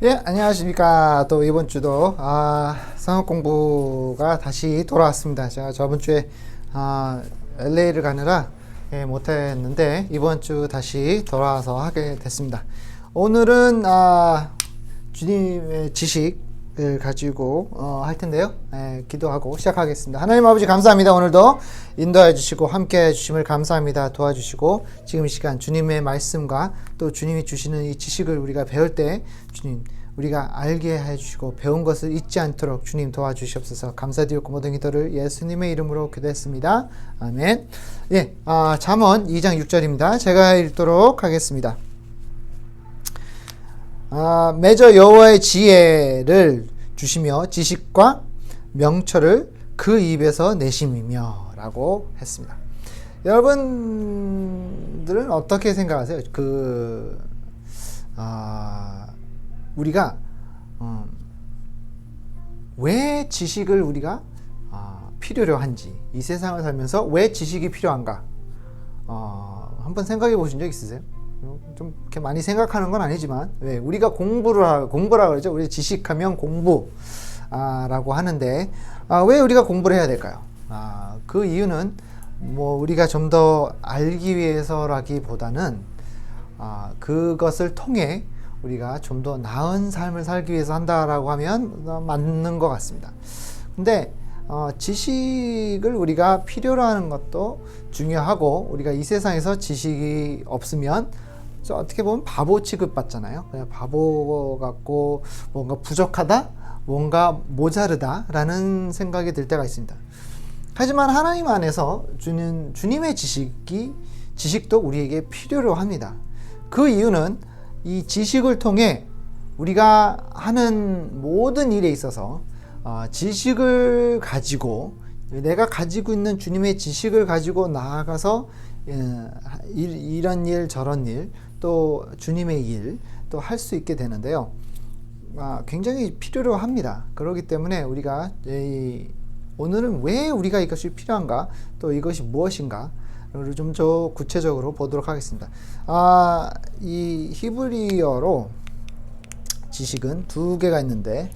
예, 안녕하십니까. 또 이번 주도 성역 공부가 다시 돌아왔습니다. 제가 저번 주에 LA를 가느라 못했는데 이번 주 다시 돌아와서 하게 됐습니다. 오늘은 주님의 지식을 가지고 할 텐데요. 기도하고 시작하겠습니다. 하나님 아버지 감사합니다. 오늘도 인도해 주시고 함께 해 주심을 감사합니다. 도와주시고 지금 이 시간 주님의 말씀과 또 주님이 주시는 이 지식을 우리가 배울 때 주님 우리가 알게 해주시고 배운 것을 잊지 않도록 주님 도와주시옵소서. 감사드리고 모든 기도를 예수님의 이름으로 기도했습니다. 아멘. 예, 잠언 2장 6절입니다. 제가 읽도록 하겠습니다. 매저 여호와의 지혜를 주시며 지식과 명철을 그 입에서 내심이며 라고 했습니다. 여러분들은 어떻게 생각하세요? 우리가 왜 지식을 우리가 필요로 한지, 이 세상을 살면서 왜 지식이 필요한가 한번 생각해 보신 적 있으세요? 좀 이렇게 많이 생각하는 건 아니지만 왜 우리가 공부라 그러죠. 우리 지식하면 공부라고 하는데 왜 우리가 공부를 해야 될까요? 그 이유는 뭐 우리가 좀 더 알기 위해서라기보다는 그것을 통해 우리가 좀 더 나은 삶을 살기 위해서 한다라고 하면 맞는 것 같습니다. 근데 지식을 우리가 필요로 하는 것도 중요하고 우리가 이 세상에서 지식이 없으면 어떻게 보면 바보 취급받잖아요. 그냥 바보 같고 뭔가 부족하다, 뭔가 모자르다 라는 생각이 들 때가 있습니다. 하지만 하나님 안에서 주는 주님의 지식도 우리에게 필요로 합니다. 그 이유는 이 지식을 통해 우리가 하는 모든 일에 있어서 지식을 가지고 내가 가지고 있는 주님의 지식을 가지고 나아가서 이런 일 저런 일 또 주님의 일 또 할 수 있게 되는데요. 굉장히 필요로 합니다. 그렇기 때문에 우리가 오늘은 왜 우리가 이것이 필요한가 또 이것이 무엇인가 좀 더 구체적으로 보도록 하겠습니다. 이 히브리어로 지식은 두 개가 있는데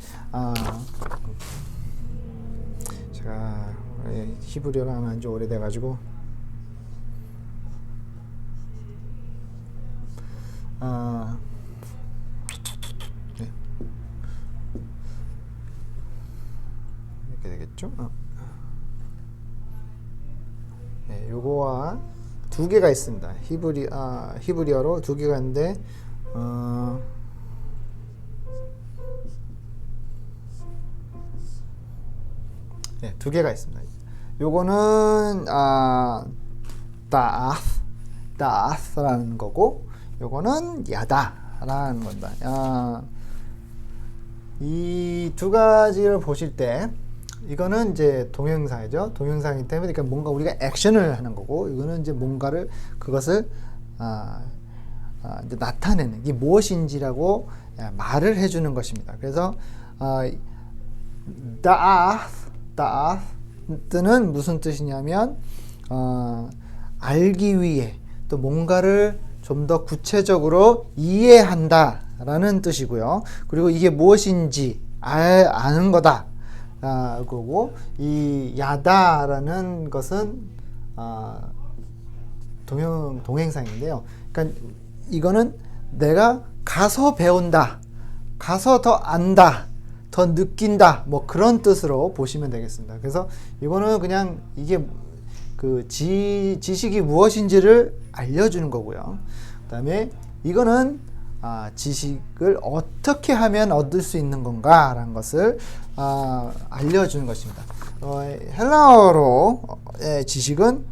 제가 히브리어를 안 한 지 오래돼 가지고 네. 이렇게 되겠죠? 네, 요거와 두 개가 있습니다. 히브리어로 두 개가 있는데 네, 두 개가 있습니다. 요거는 다아스라는 거고 요거는 야다라는 겁니다. 이 두 가지를 보실 때 이거는 이제 동영상이죠. 동영상이기 때문에 그러니까 뭔가 우리가 액션을 하는 거고 이거는 이제 뭔가를 그것을 이제 나타내는 이게 무엇인지라고 말을 해주는 것입니다. 그래서 다아스는 무슨 뜻이냐면 알기 위해 또 뭔가를 좀 더 구체적으로 이해한다라는 뜻이고요. 그리고 이게 무엇인지 아는 거다. 그리고 이 야다라는 것은 동행상인데요. 그러니까 이거는 내가 가서 배운다, 가서 더 안다, 더 느낀다, 뭐 그런 뜻으로 보시면 되겠습니다. 그래서 이거는 그냥 이게 그 지식이 무엇인지를 알려주는 거고요. 그 다음에 이거는 지식을 어떻게 하면 얻을 수 있는 건가 라는 것을 알려주는 것입니다. 헬라어로 지식은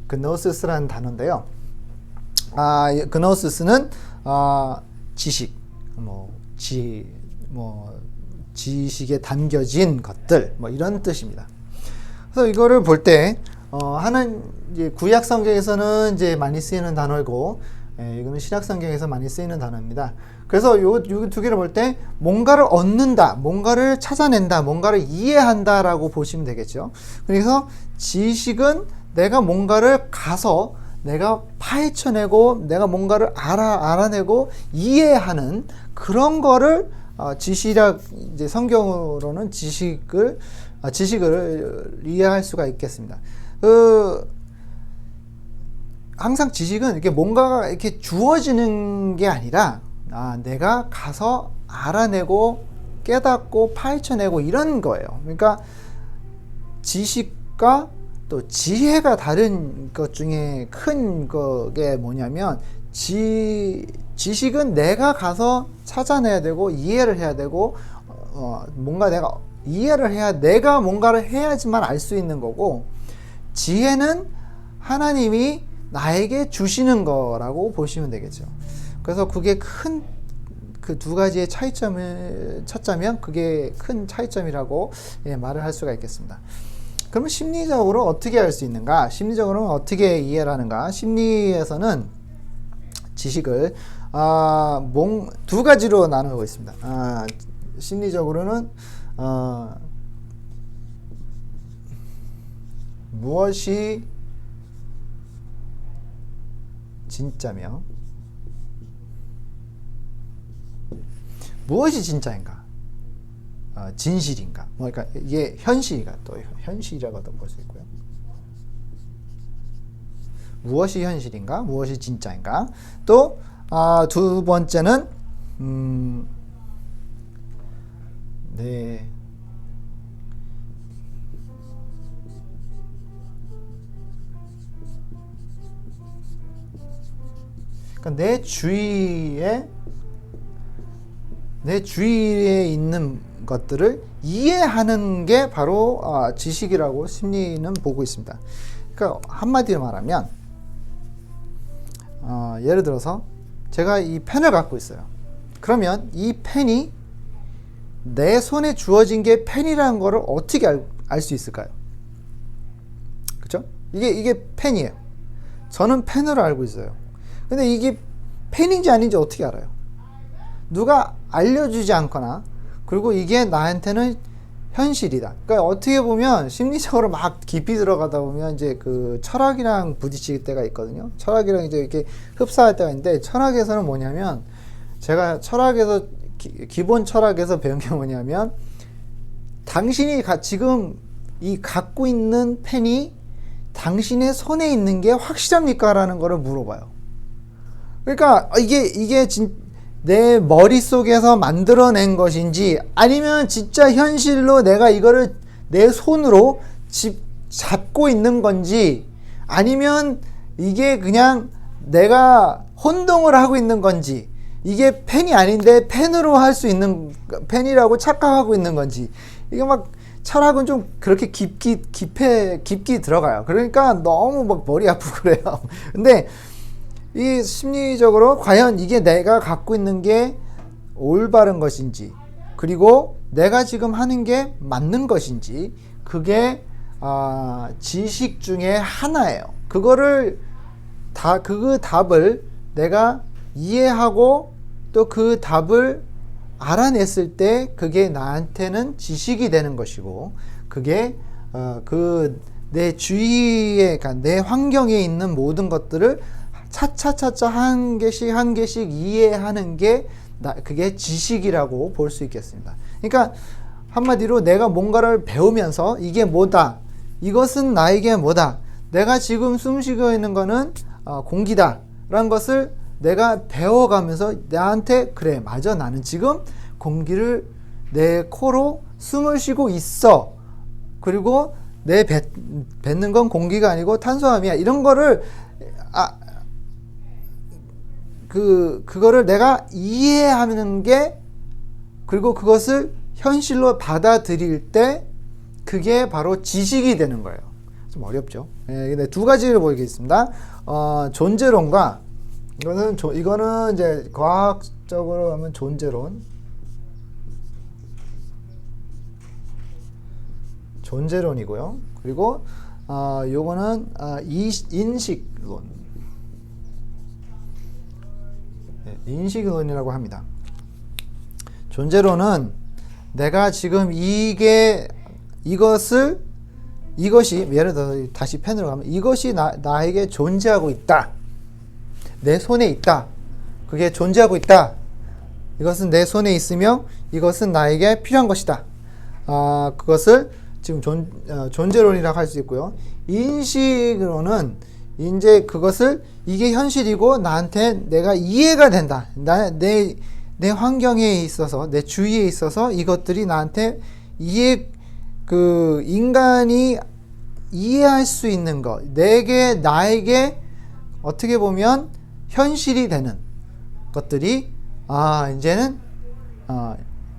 그노시스라는 단어인데요. 그노시스는 지식, 지식에 담겨진 것들, 뭐 이런 뜻입니다. 그래서 이거를 볼 때 하는 이제 구약 성경에서는 이제 많이 쓰이는 단어이고 이거는 신약성경에서 많이 쓰이는 단어입니다. 그래서 요 두 개를 볼 때 뭔가를 얻는다, 뭔가를 찾아낸다, 뭔가를 이해한다라고 보시면 되겠죠. 그래서 지식은 내가 뭔가를 가서 내가 파헤쳐내고 내가 뭔가를 알아내고 이해하는 그런 거를 지식이라 이제 성경으로는 지식을 이해할 수가 있겠습니다. 항상 지식은 이렇게 뭔가가 이렇게 주어지는 게 아니라 내가 가서 알아내고 깨닫고 파헤쳐내고 이런 거예요. 그러니까 지식과 또 지혜가 다른 것 중에 큰 게 뭐냐면 지식은 내가 가서 찾아내야 되고 이해를 해야 되고 뭔가 내가 이해를 해야 내가 뭔가를 해야지만 알 수 있는 거고, 지혜는 하나님이 나에게 주시는 거라고 보시면 되겠죠. 그래서 그게 큰 그 두 가지의 차이점을 찾자면 그게 큰 차이점이라고 말을 할 수가 있겠습니다. 그러면 심리적으로 어떻게 할 수 있는가? 심리적으로는 어떻게 이해를 하는가? 심리에서는 지식을 두 가지로 나누고 있습니다. 심리적으로는 무엇이 진짜며 무엇이 진짜인가, 진실인가, 그러니까 이게 현실이가 또 현실이라고도 볼 수 있고요. 무엇이 현실인가, 무엇이 진짜인가. 또 두 번째는 그러니까 내 주위에 있는 것들을 이해하는 게 바로 지식이라고 심리는 보고 있습니다. 그러니까 한마디로 말하면 예를 들어서 제가 이 펜을 갖고 있어요. 그러면 이 펜이 내 손에 주어진 게 펜이라는 거를 어떻게 알 수 있을까요? 그렇죠? 이게 펜이에요. 저는 펜으로 알고 있어요. 근데 이게 펜인지 아닌지 어떻게 알아요? 누가 알려주지 않거나, 그리고 이게 나한테는 현실이다. 그러니까 어떻게 보면 심리적으로 막 깊이 들어가다 보면 이제 그 철학이랑 부딪힐 때가 있거든요. 철학이랑 이제 이렇게 흡사할 때가 있는데, 철학에서는 뭐냐면, 제가 철학에서 기본 철학에서 배운 게 뭐냐면, 당신이 지금 이 갖고 있는 펜이 당신의 손에 있는 게 확실합니까? 라는 거를 물어봐요. 그러니까 이게 내 머릿속에서 만들어낸 것인지, 아니면 진짜 현실로 내가 이거를 내 손으로 잡고 있는 건지, 아니면 이게 그냥 내가 혼동을 하고 있는 건지, 이게 펜이 아닌데 펜으로 할 수 있는 펜이라고 착각하고 있는 건지, 이게 막 철학은 좀 그렇게 깊이 들어가요. 그러니까 너무 막 머리 아프고 그래요. 근데 이 심리적으로 과연 이게 내가 갖고 있는 게 올바른 것인지, 그리고 내가 지금 하는 게 맞는 것인지, 그게 지식 중에 하나예요. 그 답을 내가 이해하고 또 그 답을 알아냈을 때 그게 나한테는 지식이 되는 것이고, 그게 내 주위에, 그러니까 내 환경에 있는 모든 것들을 차차차차 한 개씩 이해하는 게 그게 지식이라고 볼 수 있겠습니다. 그러니까 한마디로 내가 뭔가를 배우면서 이게 뭐다, 이것은 나에게 뭐다, 내가 지금 숨쉬고 있는 거는 공기다 라는 것을 내가 배워가면서 나한테, 그래 맞아, 나는 지금 공기를 내 코로 숨을 쉬고 있어, 그리고 내 뱉는 건 공기가 아니고 탄수화물이야, 이런 거를 그거를 내가 이해하는 게, 그리고 그것을 현실로 받아들일 때 그게 바로 지식이 되는 거예요. 좀 어렵죠. 근데 두 가지를 보이겠습니다. 존재론과 이거는 이제 과학적으로 하면 존재론이고요. 그리고 요거는 인식론. 인식론이라고 합니다. 존재론은 내가 지금 이것이 예를 들어 다시 펜으로 가면 이것이 나에게 존재하고 있다. 내 손에 있다. 그게 존재하고 있다. 이것은 내 손에 있으며 이것은 나에게 필요한 것이다. 그것을 지금 존재론이라고 할 수 있고요. 인식으로는 이제 그것을 이게 현실이고 나한테 내가 이해가 된다. 내 환경에 있어서 내 주위에 있어서 이것들이 나한테 인간이 이해할 수 있는 것, 나에게 어떻게 보면 현실이 되는 것들이 이제는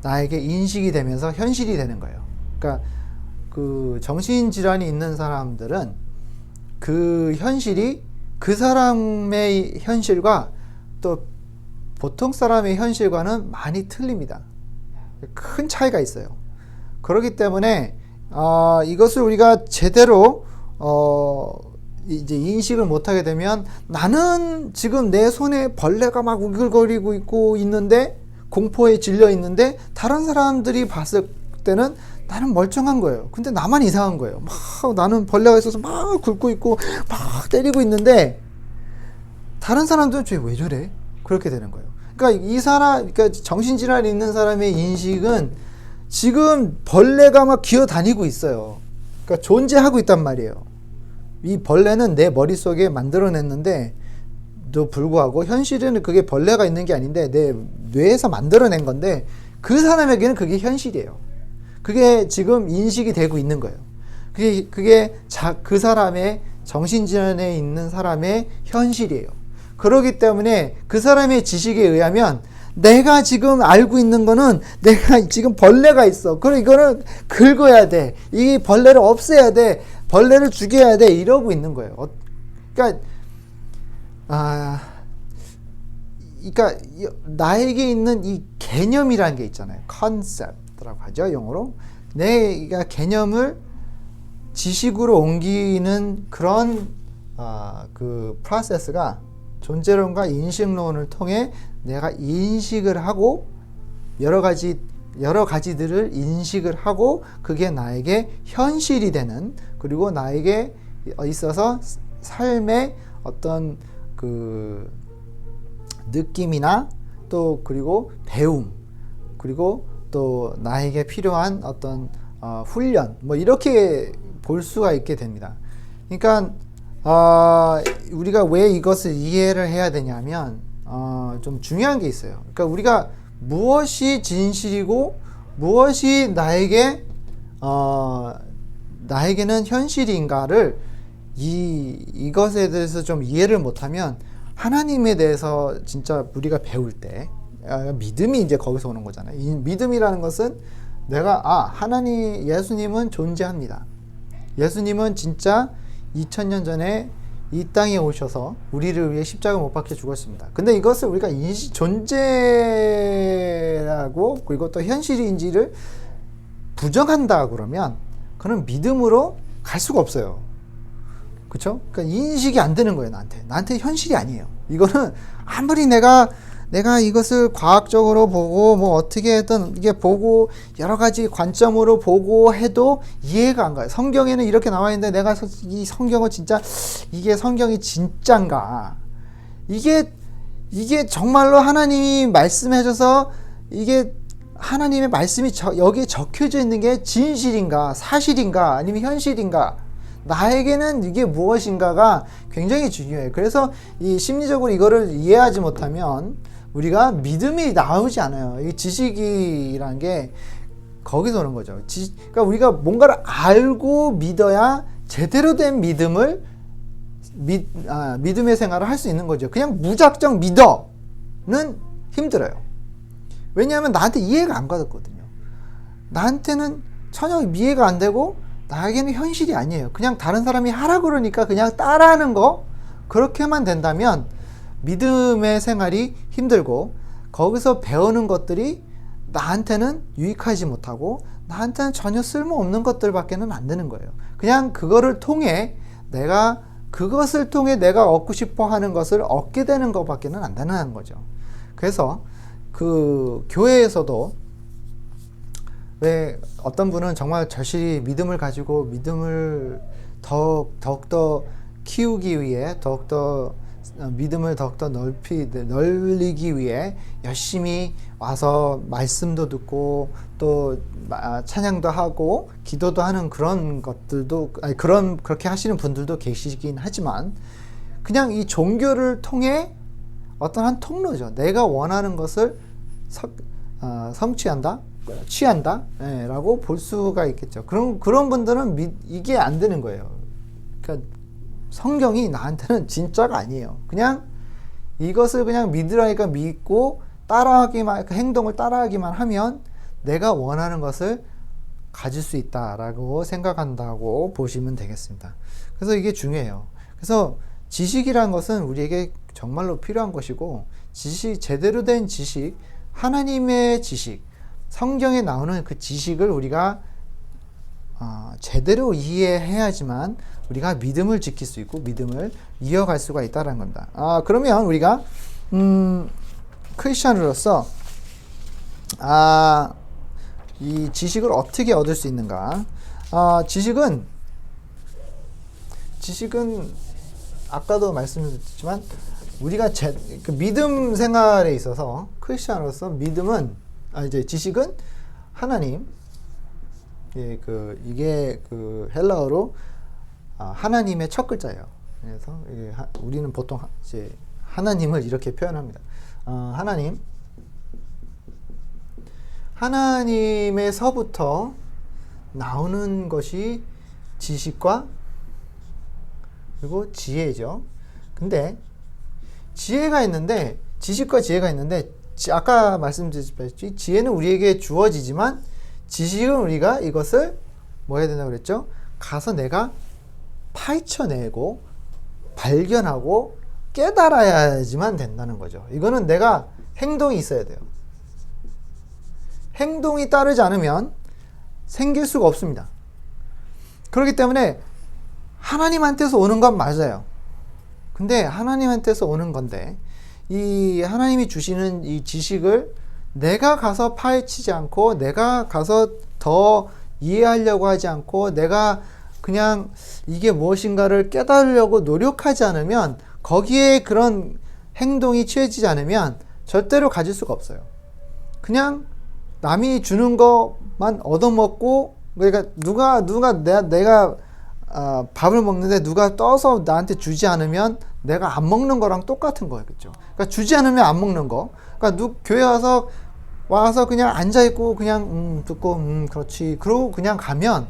나에게 인식이 되면서 현실이 되는 거예요. 그러니까 그 정신질환이 있는 사람들은 그 현실이 그 사람의 현실과 또 보통 사람의 현실과는 많이 틀립니다. 큰 차이가 있어요. 그렇기 때문에 이것을 우리가 제대로 이제 인식을 못하게 되면 나는 지금 내 손에 벌레가 막 우글거리고 있는데 공포에 질려 있는데 다른 사람들이 봤을 때는 나는 멀쩡한 거예요. 근데 나만 이상한 거예요. 막 나는 벌레가 있어서 막 굴고 있고 막 때리고 있는데 다른 사람들은 왜 저래? 그렇게 되는 거예요. 그러니까 정신질환이 있는 사람의 인식은 지금 벌레가 막 기어다니고 있어요. 그러니까 존재하고 있단 말이에요. 이 벌레는 내 머릿속에 만들어냈는데 도 불구하고 현실은 그게 벌레가 있는 게 아닌데 내 뇌에서 만들어낸 건데 그 사람에게는 그게 현실이에요. 그게 지금 인식이 되고 있는 거예요. 그게 그 사람의 정신질환에 있는 사람의 현실이에요. 그렇기 때문에 그 사람의 지식에 의하면 내가 지금 알고 있는 거는 내가 지금 벌레가 있어. 그럼 이거는 긁어야 돼. 이 벌레를 없애야 돼. 벌레를 죽여야 돼. 이러고 있는 거예요. 그러니까 나에게 있는 이 개념이라는 게 있잖아요. 컨셉트라고 하죠. 영어로. 내가 개념을 지식으로 옮기는 그런 그 프로세스가 존재론과 인식론을 통해 내가 인식을 하고 여러 가지들을 인식을 하고 그게 나에게 현실이 되는, 그리고 나에게 있어서 삶의 어떤 그 느낌이나 또 그리고 배움, 그리고 또 나에게 필요한 어떤 훈련, 뭐 이렇게 볼 수가 있게 됩니다. 그러니까 우리가 왜 이것을 이해를 해야 되냐면 좀 중요한 게 있어요. 그러니까 우리가 무엇이 진실이고 무엇이 나에게는 현실인가를 이것에 대해서 좀 이해를 못하면 하나님에 대해서 진짜 우리가 배울 때 믿음이 이제 거기서 오는 거잖아요. 이 믿음이라는 것은 내가 예수님은 존재합니다. 예수님은 진짜 2000년 전에 이 땅에 오셔서 우리를 위해 십자가 못 박혀 죽었습니다. 근데 이것을 우리가 존재라고 그리고 또 현실인지를 부정한다 그러면 그는 믿음으로 갈 수가 없어요. 그렇죠? 그러니까 인식이 안 되는 거예요. 나한테 현실이 아니에요. 이거는 아무리 내가 이것을 과학적으로 보고 뭐 어떻게든 이게 보고 여러 가지 관점으로 보고 해도 이해가 안 가요. 성경에는 이렇게 나와 있는데 내가 이 성경은 진짜 이게 성경이 진짠가? 이게 정말로 하나님이 말씀해줘서 이게 하나님의 말씀이 여기에 적혀져 있는 게 진실인가, 사실인가, 아니면 현실인가? 나에게는 이게 무엇인가가 굉장히 중요해요. 그래서 이 심리적으로 이거를 이해하지 못하면 우리가 믿음이 나오지 않아요. 이 지식이라는 게 거기서 오는 거죠. 그러니까 우리가 뭔가를 알고 믿어야 제대로 된 믿음의 생활을 할 수 있는 거죠. 그냥 무작정 믿어는 힘들어요. 왜냐하면 나한테 이해가 안 가거든요. 나한테는 전혀 이해가 안 되고 나에게는 현실이 아니에요. 그냥 다른 사람이 하라 그러니까 그냥 따라하는 거, 그렇게만 된다면 믿음의 생활이 힘들고 거기서 배우는 것들이 나한테는 유익하지 못하고 나한테는 전혀 쓸모없는 것들밖에는 안 되는 거예요. 그냥 그것을 통해 내가 얻고 싶어 하는 것을 얻게 되는 것밖에는 안 되는 거죠. 그래서 그 교회에서도 왜 어떤 분은 정말 절실히 믿음을 가지고 믿음을 더욱더 키우기 위해 더욱더 믿음을 더욱더 널리기 위해 열심히 와서 말씀도 듣고 또 찬양도 하고 기도도 하는 그런 것들도 그렇게 하시는 분들도 계시긴 하지만 그냥 이 종교를 통해 어떤 한 통로죠. 내가 원하는 것을 성취한다, 취한다, 라고 볼 수가 있겠죠. 그런 분들은 이게 안 되는 거예요. 그러니까 성경이 나한테는 진짜가 아니에요. 그냥 이것을 그냥 믿으라니까 믿고 따라하기만, 그 행동을 따라하기만 하면 내가 원하는 것을 가질 수 있다라고 생각한다고 보시면 되겠습니다. 그래서 이게 중요해요. 그래서 지식이라는 것은 우리에게 정말로 필요한 것이고, 제대로 된 지식, 하나님의 지식, 성경에 나오는 그 지식을 우리가 제대로 이해해야지만 우리가 믿음을 지킬 수 있고 믿음을 이어갈 수가 있다는 겁니다. 그러면 우리가 크리스천으로서 이 지식을 어떻게 얻을 수 있는가? 지식은 아까도 말씀드렸지만 우리가 그 믿음 생활에 있어서 크리스천으로서 지식은 하나님, 이게 그 헬라어로 하나님의 첫 글자예요. 그래서 우리는 보통 이제 하나님을 이렇게 표현합니다. 하나님에서부터 나오는 것이 지식과 그리고 지혜죠. 근데 지식과 지혜가 있는데 아까 말씀드렸듯이 지혜는 우리에게 주어지지만 지식은 우리가 이것을 뭐 해야 된다고 그랬죠? 가서 내가 파헤쳐내고 발견하고 깨달아야지만 된다는 거죠. 이거는 내가 행동이 있어야 돼요. 행동이 따르지 않으면 생길 수가 없습니다. 그렇기 때문에 하나님한테서 오는 건 맞아요. 근데 하나님한테서 오는 건데 이 하나님이 주시는 이 지식을 내가 가서 파헤치지 않고 내가 가서 더 이해하려고 하지 않고 내가 그냥 이게 무엇인가를 깨달으려고 노력하지 않으면 거기에 그런 행동이 취해지지 않으면 절대로 가질 수가 없어요. 그냥 남이 주는 것만 얻어먹고, 그러니까 내가 밥을 먹는데 누가 떠서 나한테 주지 않으면 내가 안 먹는 거랑 똑같은 거예요. 그렇죠? 그러니까 주지 않으면 안 먹는 거. 그러니까 교회 와서 그냥 앉아 있고 그냥 듣고 그렇지. 그러고 그냥 가면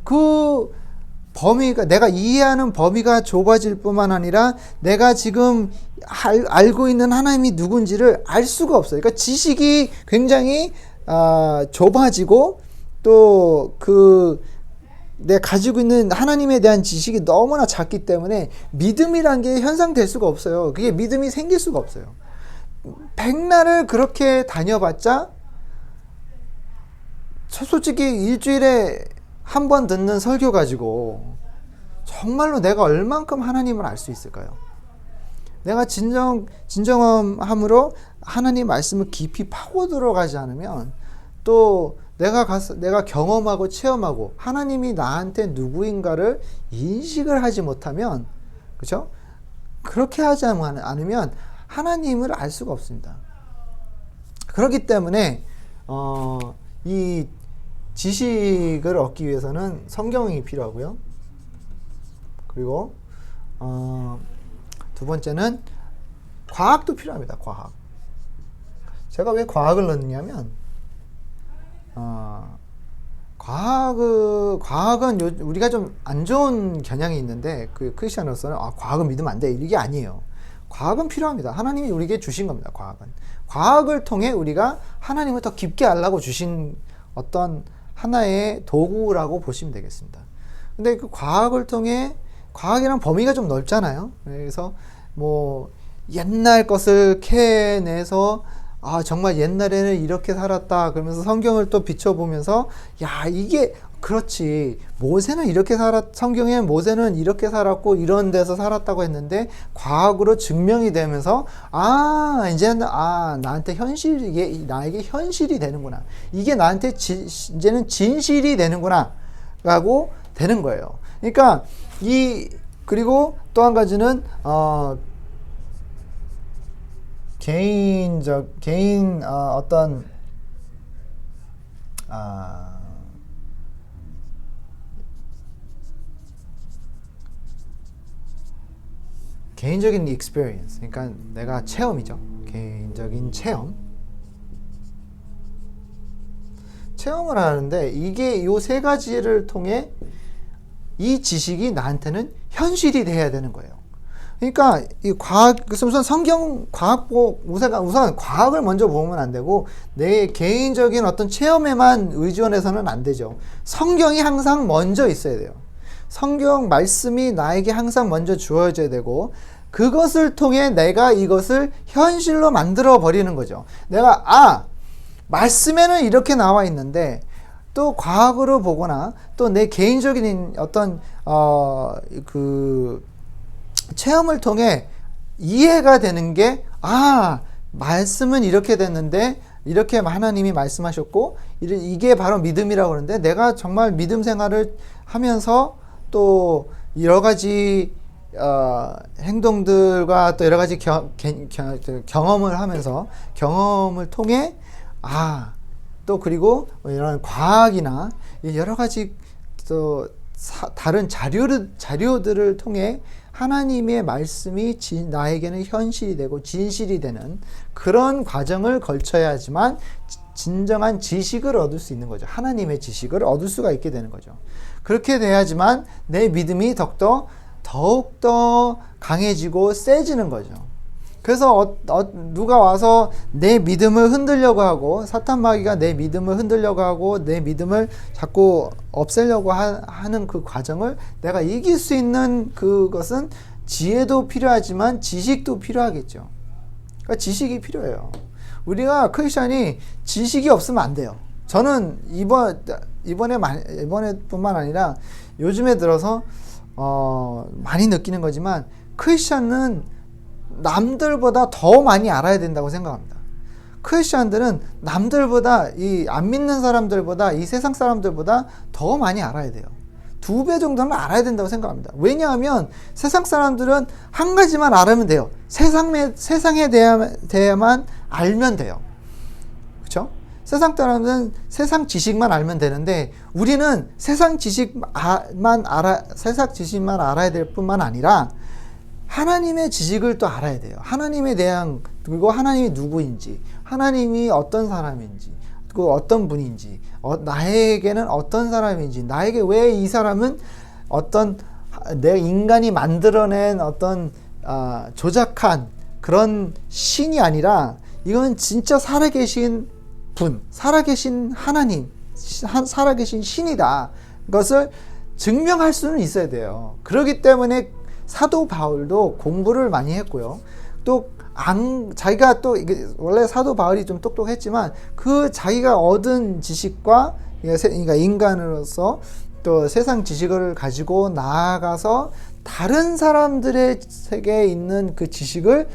그 범위가, 내가 이해하는 범위가 좁아질 뿐만 아니라 내가 지금 알고 있는 하나님이 누군지를 알 수가 없어요. 그러니까 지식이 굉장히 좁아지고 또 내가 가지고 있는 하나님에 대한 지식이 너무나 작기 때문에 믿음이란 게 현상될 수가 없어요. 그게 믿음이 생길 수가 없어요. 백날을 그렇게 다녀봤자 솔직히 일주일에 한 번 듣는 설교 가지고 정말로 내가 얼만큼 하나님을 알 수 있을까요? 내가 진정함으로 하나님 말씀을 깊이 파고 들어가지 않으면 또 내가 경험하고 체험하고 하나님이 나한테 누구인가를 인식을 하지 못하면, 그렇죠? 그렇게 하지 않으면 하나님을 알 수가 없습니다. 그렇기 때문에 이 지식을 얻기 위해서는 성경이 필요하고요. 그리고 두 번째는 과학도 필요합니다. 과학. 제가 왜 과학을 넣느냐면 과학은 우리가 좀 안 좋은 경향이 있는데 그 크리스천으로서는 과학은 믿으면 안 돼, 이게 아니에요. 과학은 필요합니다. 하나님이 우리에게 주신 겁니다. 과학을 통해 우리가 하나님을 더 깊게 알라고 주신 어떤 하나의 도구라고 보시면 되겠습니다. 근데 그 과학을 통해, 과학이랑 범위가 좀 넓잖아요. 그래서 뭐 옛날 것을 캐내서 정말 옛날에는 이렇게 살았다 그러면서 성경을 또 비춰보면서 이게 그렇지. 모세는 이렇게 성경에 모세는 이렇게 살았고 이런 데서 살았다고 했는데 과학으로 증명이 되면서 이제는 나한테 이게 나에게 현실이 되는구나. 이게 나한테 이제는 진실이 되는구나. 라고 되는 거예요. 그러니까 그리고 또 한 가지는 개인 어떤 개인적인 experience, 그러니까 내가 체험이죠. 개인적인 체험을 하는데 이게 요 세 가지를 통해 이 지식이 나한테는 현실이 돼야 되는 거예요. 그러니까 이 우선 성경 우선 과학을 먼저 보면 안 되고 내 개인적인 어떤 체험에만 의존해서는 안 되죠. 성경이 항상 먼저 있어야 돼요. 성경 말씀이 나에게 항상 먼저 주어져야 되고 그것을 통해 내가 이것을 현실로 만들어 버리는 거죠. 내가 말씀에는 이렇게 나와 있는데 또 과학으로 보거나 또 내 개인적인 어떤 체험을 통해 이해가 되는 게 말씀은 이렇게 됐는데 이렇게 하나님이 말씀하셨고 이게 바로 믿음이라고 하는데 내가 정말 믿음 생활을 하면서 또 여러 가지 행동들과 또 여러 가지 경험을 하면서 경험을 통해 또 그리고 이런 과학이나 여러 가지 또 다른 자료들을 통해 하나님의 말씀이 나에게는 현실이 되고 진실이 되는 그런 과정을 거쳐야지만 진정한 지식을 얻을 수 있는 거죠. 하나님의 지식을 얻을 수가 있게 되는 거죠. 그렇게 돼야지만 내 믿음이 더욱더 강해지고 세지는 거죠. 그래서 누가 와서 내 믿음을 흔들려고 하고 사탄 마귀가 내 믿음을 흔들려고 하고 내 믿음을 자꾸 없애려고 하는 그 과정을 내가 이길 수 있는 그것은 지혜도 필요하지만 지식도 필요하겠죠. 그러니까 지식이 필요해요. 우리가 크리스천이 지식이 없으면 안 돼요. 저는 이번에뿐만 아니라 요즘에 들어서 많이 느끼는 거지만 크리스천은 남들보다 더 많이 알아야 된다고 생각합니다. 크리스천들은 남들보다 안 믿는 사람들보다 이 세상 사람들보다 더 많이 알아야 돼요. 2배 정도는 알아야 된다고 생각합니다. 왜냐하면 세상 사람들은 한 가지만 알으면 돼요. 세상에 대해만 알면 돼요. 그렇죠? 세상 사람들은 세상 지식만 알면 되는데 우리는 세상 지식만 알아야 될 뿐만 아니라 하나님의 지식을 또 알아야 돼요. 하나님에 대한, 그리고 하나님이 누구인지, 하나님이 어떤 사람인지, 그 어떤 분인지, 나에게는 어떤 사람인지, 나에게 왜 이 사람은 내 인간이 만들어낸 어떤 조작한 그런 신이 아니라 이건 진짜 살아계신 분, 살아계신 하나님, 살아계신 신이다. 그것을 증명할 수는 있어야 돼요. 그렇기 때문에 사도 바울도 공부를 많이 했고요. 또 자기가 또 원래 사도 바울이 좀 똑똑했지만 그 자기가 얻은 지식과 그러니까 인간으로서 또 세상 지식을 가지고 나아가서 다른 사람들의 세계에 있는 그 지식을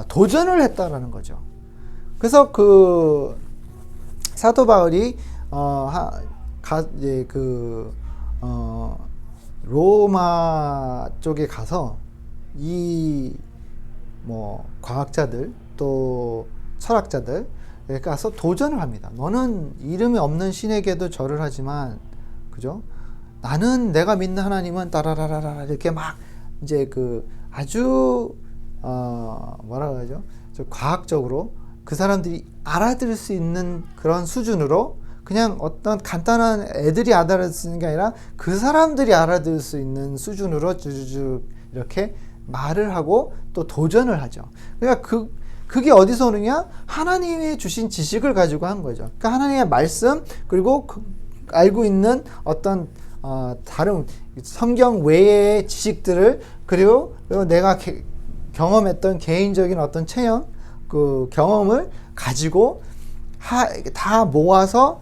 도전을 했다라는 거죠. 그래서 그 사도 바울이 로마 쪽에 가서 과학자들 또 철학자들 가서 도전을 합니다. 너는 이름이 없는 신에게도 절을 하지만, 그죠? 나는 내가 믿는 하나님은 따라라라라 이렇게 막 이제 아주 뭐라 그러죠? 과학적으로 그 사람들이 알아들을 수 있는 그런 수준으로 그냥 어떤 간단한 애들이 알아들을 수 있는 게 아니라 그 사람들이 알아들을 수 있는 수준으로 쭉 이렇게 말을 하고 또 도전을 하죠. 그러니까 그게 어디서 오느냐? 하나님이 주신 지식을 가지고 한 거죠. 그러니까 하나님의 말씀 그리고 알고 있는 어떤 다른 성경 외의 지식들을 그리고 내가 경험했던 개인적인 어떤 체험 그 경험을 가지고 다 모아서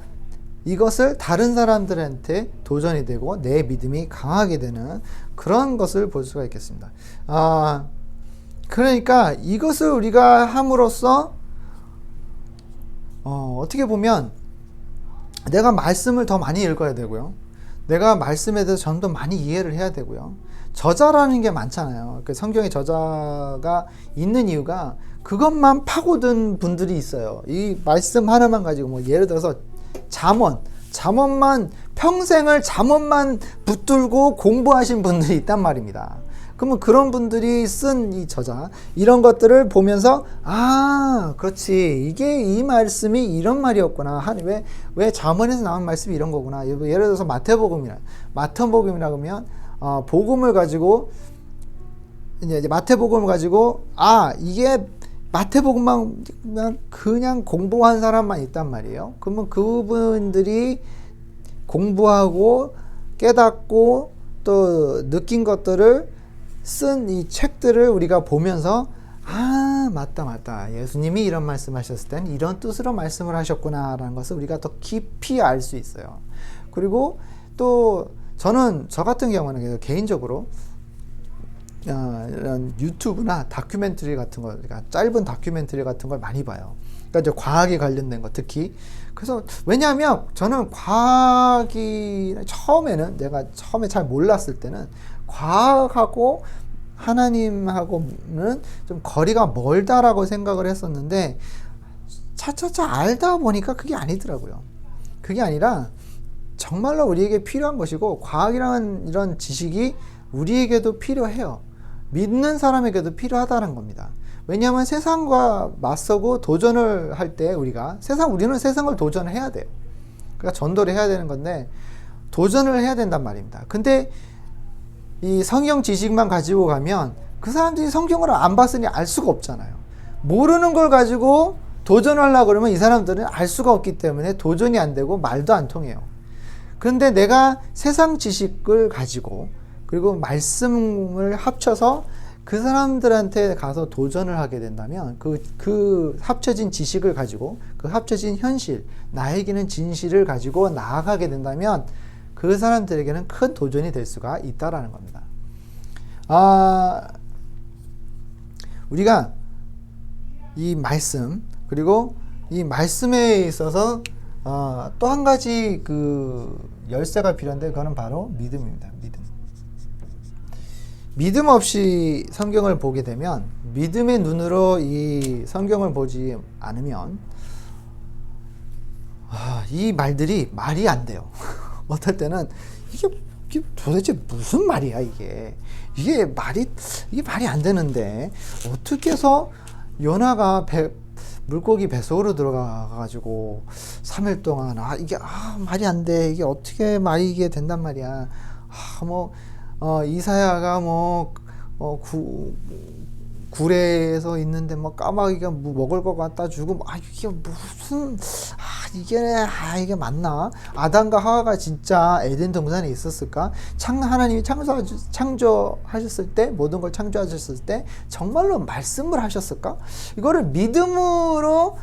이것을 다른 사람들한테 도전이 되고 내 믿음이 강하게 되는 그런 것을 볼 수가 있겠습니다. 그러니까 이것을 우리가 함으로써 어떻게 보면 내가 말씀을 더 많이 읽어야 되고요. 내가 말씀에 대해서 좀 더 많이 이해를 해야 되고요. 저자라는 게 많잖아요. 그 성경에 저자가 있는 이유가 그것만 파고든 분들이 있어요. 이 말씀 하나만 가지고 뭐 예를 들어서 잠언만 평생을 잠언만 붙들고 공부하신 분들이 있단 말입니다. 그러면 그런 분들이 쓴 이 저자 이런 것들을 보면서 그렇지 이게 이 말씀이 이런 말이었구나 왜 잠언에서 나온 말씀이 이런 거구나. 예를 들어서 마태복음이라 그러면 복음을 가지고 이제 마태복음을 가지고 이게 마태복음만 그냥 공부한 사람만 있단 말이에요. 그러면 그분들이 공부하고 깨닫고 또 느낀 것들을 쓴 이 책들을 우리가 보면서 맞다 예수님이 이런 말씀하셨을 때는 이런 뜻으로 말씀을 하셨구나 라는 것을 우리가 더 깊이 알 수 있어요. 그리고 또 저 같은 경우는 개인적으로 이런 유튜브나 다큐멘터리 같은 거, 그러니까 짧은 다큐멘터리 같은 걸 많이 봐요. 그러니까 이제 과학에 관련된 거 특히. 그래서 왜냐하면 저는 과학이 내가 처음에 잘 몰랐을 때는 과학하고 하나님하고는 좀 거리가 멀다라고 생각을 했었는데 차차차 알다 보니까 그게 아니더라고요. 그게 아니라 정말로 우리에게 필요한 것이고 과학이라는 이런 지식이 우리에게도 필요해요. 믿는 사람에게도 필요하다는 겁니다. 왜냐하면 세상과 맞서고 도전을 할 때 우리는 세상을 도전을 해야 돼요. 그러니까 전도를 해야 되는 건데 도전을 해야 된단 말입니다. 근데 이 성경 지식만 가지고 가면 그 사람들이 성경을 안 봤으니 알 수가 없잖아요. 모르는 걸 가지고 도전하려고 그러면 이 사람들은 알 수가 없기 때문에 도전이 안 되고 말도 안 통해요. 그런데 내가 세상 지식을 가지고 그리고 말씀을 합쳐서 그 사람들한테 가서 도전을 하게 된다면 그 합쳐진 지식을 가지고 그 합쳐진 현실, 나에게는 진실을 가지고 나아가게 된다면 그 사람들에게는 큰 도전이 될 수가 있다라는 겁니다. 우리가 이 말씀 그리고 이 말씀에 있어서 또 한 가지 그 열쇠가 필요한데 그거는 바로 믿음입니다. 믿음 없이 성경을 보게 되면 믿음의 눈으로 이 성경을 보지 않으면 이 말들이 말이 안 돼요. 어떨 때는 이게 도대체 무슨 말이야 이게 말이 안 되는데 어떻게 해서 요나가 물고기 뱃속으로 들어가가지고 3일 동안 이게 말이 안 돼. 이게 어떻게 말이 이게 된단 말이야. 이사야가 구레에서 있는데 까마귀가 먹을 것 갖다 주고 이게 무슨 이게 맞나? 아담과 하와가 진짜 에덴 동산에 있었을까? 하나님이 창조하셨을 때 모든 걸 창조하셨을 때 정말로 말씀을 하셨을까? 이거를 믿음으로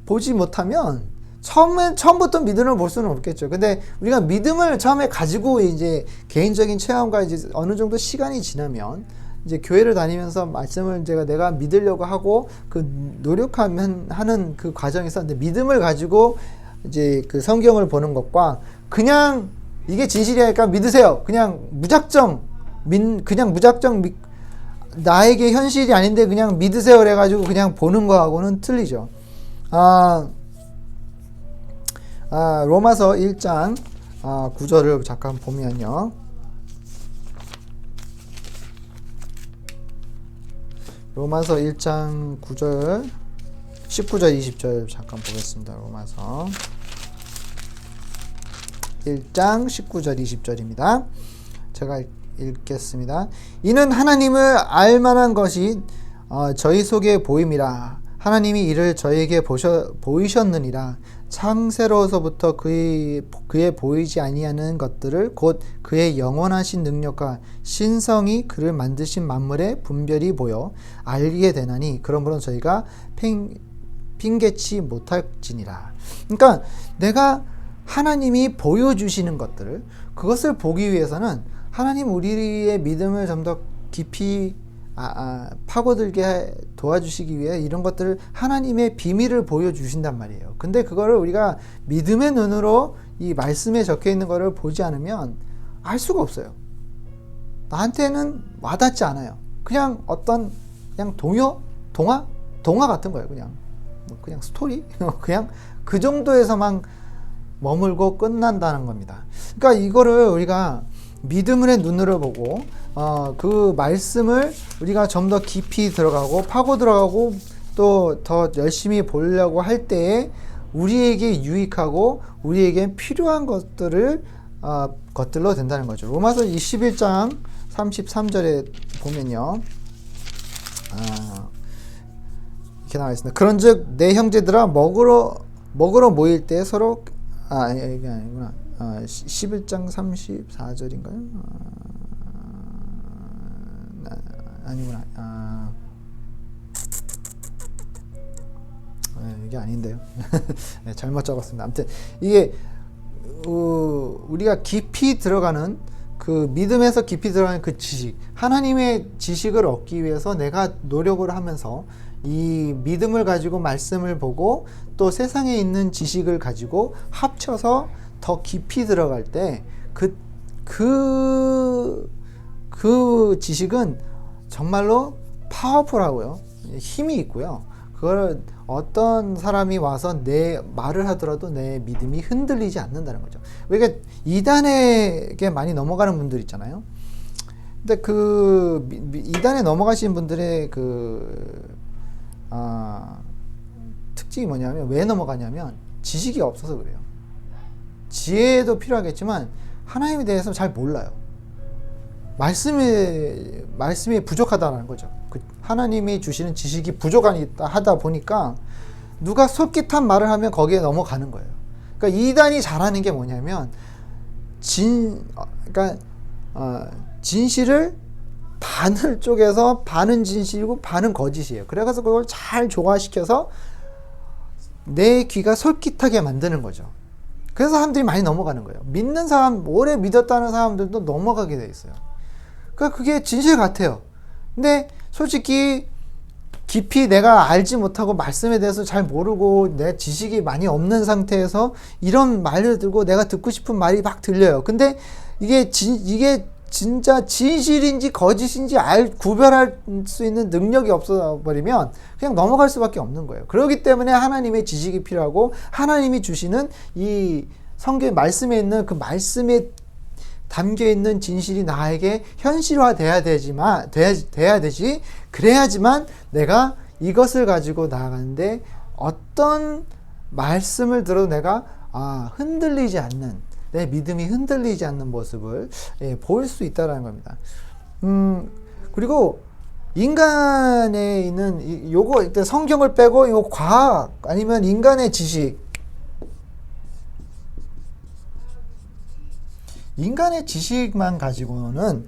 보지 못하면 처음부터 믿음을 볼 수는 없겠죠. 근데 우리가 믿음을 처음에 가지고 이제 개인적인 체험과 이제 어느 정도 시간이 지나면 이제 교회를 다니면서 말씀을 내가 믿으려고 하고 그 노력하면 하는 그 과정에서 믿음을 가지고 이제 그 성경을 보는 것과 그냥 이게 진실이니까 믿으세요. 그냥 무작정 나에게 현실이 아닌데 그냥 믿으세요 그래가지고 그냥 보는 거하고는 틀리죠. 로마서 1장 9절을 잠깐 보면요. 로마서 1장 9절 19절 20절 잠깐 보겠습니다. 로마서 1장 19절 20절입니다. 제가 읽겠습니다. 이는 하나님을 알만한 것이 저희 속에 보임이라. 하나님이 이를 저에게 보이셨느니라. 창세로서부터 그의 보이지 아니하는 것들을 곧 그의 영원하신 능력과 신성이 그를 만드신 만물에 분별이 보여 알게 되나니 그러므로 저희가 핑계치 못할지니라. 그러니까 내가 하나님이 보여주시는 것들을, 그것을 보기 위해서는 하나님 우리의 믿음을 좀 더 깊이 파고들게 도와주시기 위해 이런 것들을 하나님의 비밀을 보여주신단 말이에요. 근데 그거를 우리가 믿음의 눈으로 이 말씀에 적혀 있는 거를 보지 않으면 알 수가 없어요. 나한테는 와닿지 않아요. 그냥 어떤 그냥 동화 같은 거예요. 그냥 스토리 그냥 그 정도에서만 머물고 끝난다는 겁니다. 그러니까 이거를 우리가 믿음의 눈으로 보고 그 말씀을 우리가 좀 더 깊이 들어가고 파고 들어가고 또 더 열심히 보려고 할 때에 우리에게 유익하고 우리에게 필요한 것들로 된다는 거죠. 로마서 21장 33절에 보면요, 이렇게 나와 있습니다. 그런즉 내 형제들아 먹으러 모일 때 서로 이게 아니구나. 11장 34절인가요? 아니구나. 이게 아닌데요. 네, 잘못 적었습니다. 아무튼 이게 우리가 깊이 들어가는 그 믿음에서 깊이 들어가는 그 지식, 하나님의 지식을 얻기 위해서 내가 노력을 하면서 이 믿음을 가지고 말씀을 보고 또 세상에 있는 지식을 가지고 합쳐서 더 깊이 들어갈 때 그 지식은 정말로 파워풀하고요, 힘이 있고요. 그걸 어떤 사람이 와서 내 말을 하더라도 내 믿음이 흔들리지 않는다는 거죠. 그러니까 이단에게 많이 넘어가는 분들 있잖아요. 근데 그 이단에 넘어가신 분들의 특징이 뭐냐면, 왜 넘어가냐면 지식이 없어서 그래요. 지혜도 필요하겠지만 하나님에 대해서 잘 몰라요. 말씀이 부족하다는 거죠. 하나님이 주시는 지식이 부족하다 보니까 누가 솔깃한 말을 하면 거기에 넘어가는 거예요. 그러니까 이단이 잘하는 게 뭐냐면 진실을 반을 쪼개서 반은 진실이고 반은 거짓이에요. 그래서 그걸 잘 조화시켜서 내 귀가 솔깃하게 만드는 거죠. 그래서 사람들이 많이 넘어가는 거예요. 믿는 사람, 오래 믿었다는 사람들도 넘어가게 돼 있어요. 그러니까 그게 진실 같아요. 근데 솔직히 깊이 내가 알지 못하고 말씀에 대해서 잘 모르고 내 지식이 많이 없는 상태에서 이런 말을 들고 내가 듣고 싶은 말이 막 들려요. 근데 이게 진짜 진실인지 거짓인지 구별할 수 있는 능력이 없어버리면 그냥 넘어갈 수밖에 없는 거예요. 그렇기 때문에 하나님의 지식이 필요하고, 하나님이 주시는 이 성경 말씀에 있는 그 말씀에 담겨있는 진실이 나에게 현실화돼야 되지. 그래야지만 내가 이것을 가지고 나아가는데 어떤 말씀을 들어도 내가 흔들리지 않는, 내 믿음이 흔들리지 않는 모습을 볼 수 있다는 겁니다. 그리고 인간에 있는 요거 일단 성경을 빼고 요 과학 아니면 인간의 지식만 가지고는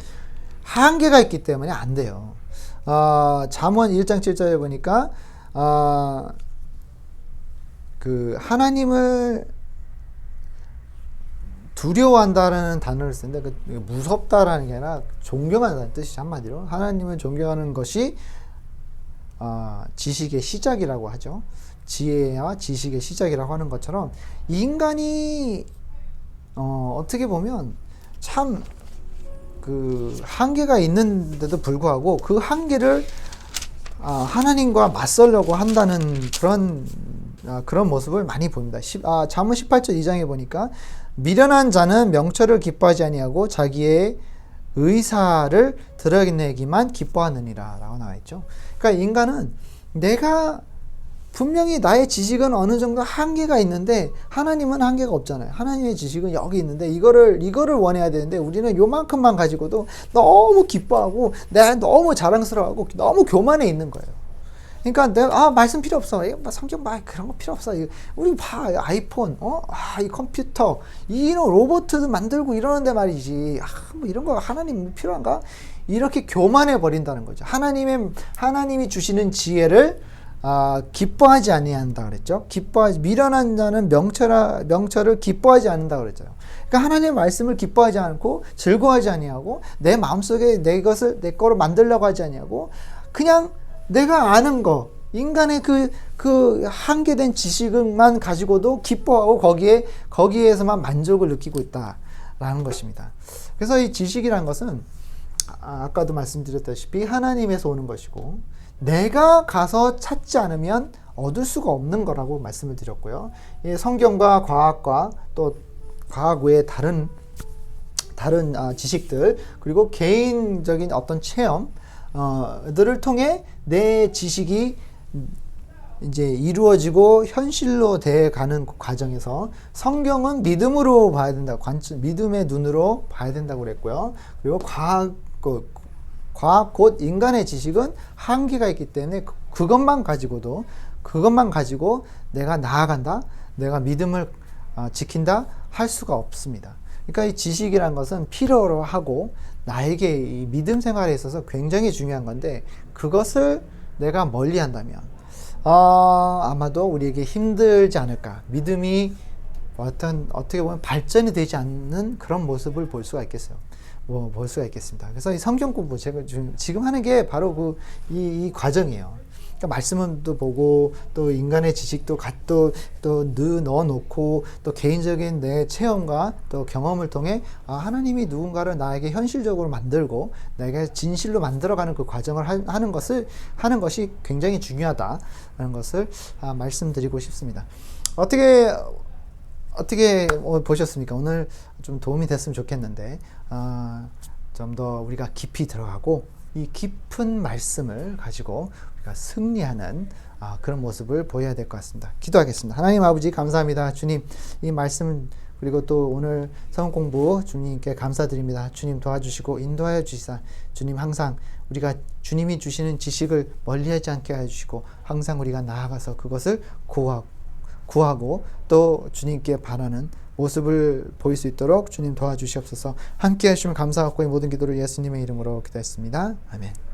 한계가 있기 때문에 안 돼요. 잠언 1장 7절에 보니까 그 하나님을 두려워한다라는 단어를 쓰는데 무섭다라는 게 아니라 존경한다는 뜻이죠. 한마디로 하나님을 존경하는 것이 지식의 시작이라고 하죠. 지혜와 지식의 시작이라고 하는 것처럼 인간이 어떻게 보면 참 그 한계가 있는데도 불구하고 그 한계를 하나님과 맞서려고 한다는 그런 모습을 많이 봅니다. 잠언 18절 2장에 보니까 미련한 자는 명철을 기뻐하지 아니하고 자기의 의사를 드러내기만 기뻐하느니라 라고 나와 있죠. 그러니까 인간은 내가 분명히 나의 지식은 어느 정도 한계가 있는데 하나님은 한계가 없잖아요. 하나님의 지식은 여기 있는데 이거를 원해야 되는데 우리는 요만큼만 가지고도 너무 기뻐하고 내가 너무 자랑스러워하고 너무 교만해 있는 거예요. 그러니까 내가 말씀 필요 없어. 성경 그런 거 필요 없어. 우리 아이폰, 이 컴퓨터, 이런 로봇도 만들고 이러는데 말이지. 뭐 이런 거 하나님 필요한가? 이렇게 교만해 버린다는 거죠. 하나님이 주시는 지혜를 기뻐하지 아니한다 그랬죠. 미련한 자는 명철을 기뻐하지 않는다 그랬죠. 그러니까 하나님의 말씀을 기뻐하지 않고 즐거워하지 아니하고 내 마음속에 내 거로 만들려고 하지 아니하고 그냥 내가 아는 거, 인간의 그 한계된 지식만 가지고도 기뻐하고 거기에서만 만족을 느끼고 있다라는 것입니다. 그래서 이 지식이라는 것은 아까도 말씀드렸다시피 하나님에서 오는 것이고 내가 가서 찾지 않으면 얻을 수가 없는 거라고 말씀을 드렸고요. 성경과 과학과 또 과학 외에 다른 지식들 그리고 개인적인 어떤 체험들을 통해 내 지식이 이제 이루어지고 현실로 돼 가는 과정에서 성경은 믿음으로 봐야 된다. 믿음의 눈으로 봐야 된다고 그랬고요. 그리고 과학 곧 인간의 지식은 한계가 있기 때문에 그것만 가지고 내가 나아간다, 내가 믿음을 지킨다 할 수가 없습니다. 그러니까 이 지식이란 것은 필요로 하고 나에게 이 믿음 생활에 있어서 굉장히 중요한 건데 그것을 내가 멀리 한다면 아마도 우리에게 힘들지 않을까. 믿음이 어떻게 보면 발전이 되지 않는 그런 모습을 볼 수가 있겠어요. 볼 수가 있겠습니다. 그래서 이 성경 공부 제가 지금 하는 게 바로 이 과정이에요. 그러니까 말씀도 보고 또 인간의 지식도 또 넣어놓고 또 개인적인 내 체험과 또 경험을 통해 하나님이 누군가를 나에게 현실적으로 만들고 내가 진실로 만들어가는 그 과정을 하는 것이 굉장히 중요하다라는 것을 말씀드리고 싶습니다. 어떻게 보셨습니까? 오늘 좀 도움이 됐으면 좋겠는데 좀 더 우리가 깊이 들어가고 이 깊은 말씀을 가지고 우리가 승리하는 그런 모습을 보여야 될 것 같습니다. 기도하겠습니다. 하나님 아버지 감사합니다. 주님 이 말씀 그리고 또 오늘 성경 공부 주님께 감사드립니다. 주님 도와주시고 인도하여 주시사 주님 항상 우리가 주님이 주시는 지식을 멀리하지 않게 해주시고 항상 우리가 나아가서 그것을 구하고 또 주님께 바라는 모습을 보일 수 있도록 주님 도와주시옵소서. 함께 하시면 감사하고 이 모든 기도를 예수님의 이름으로 기도했습니다. 아멘.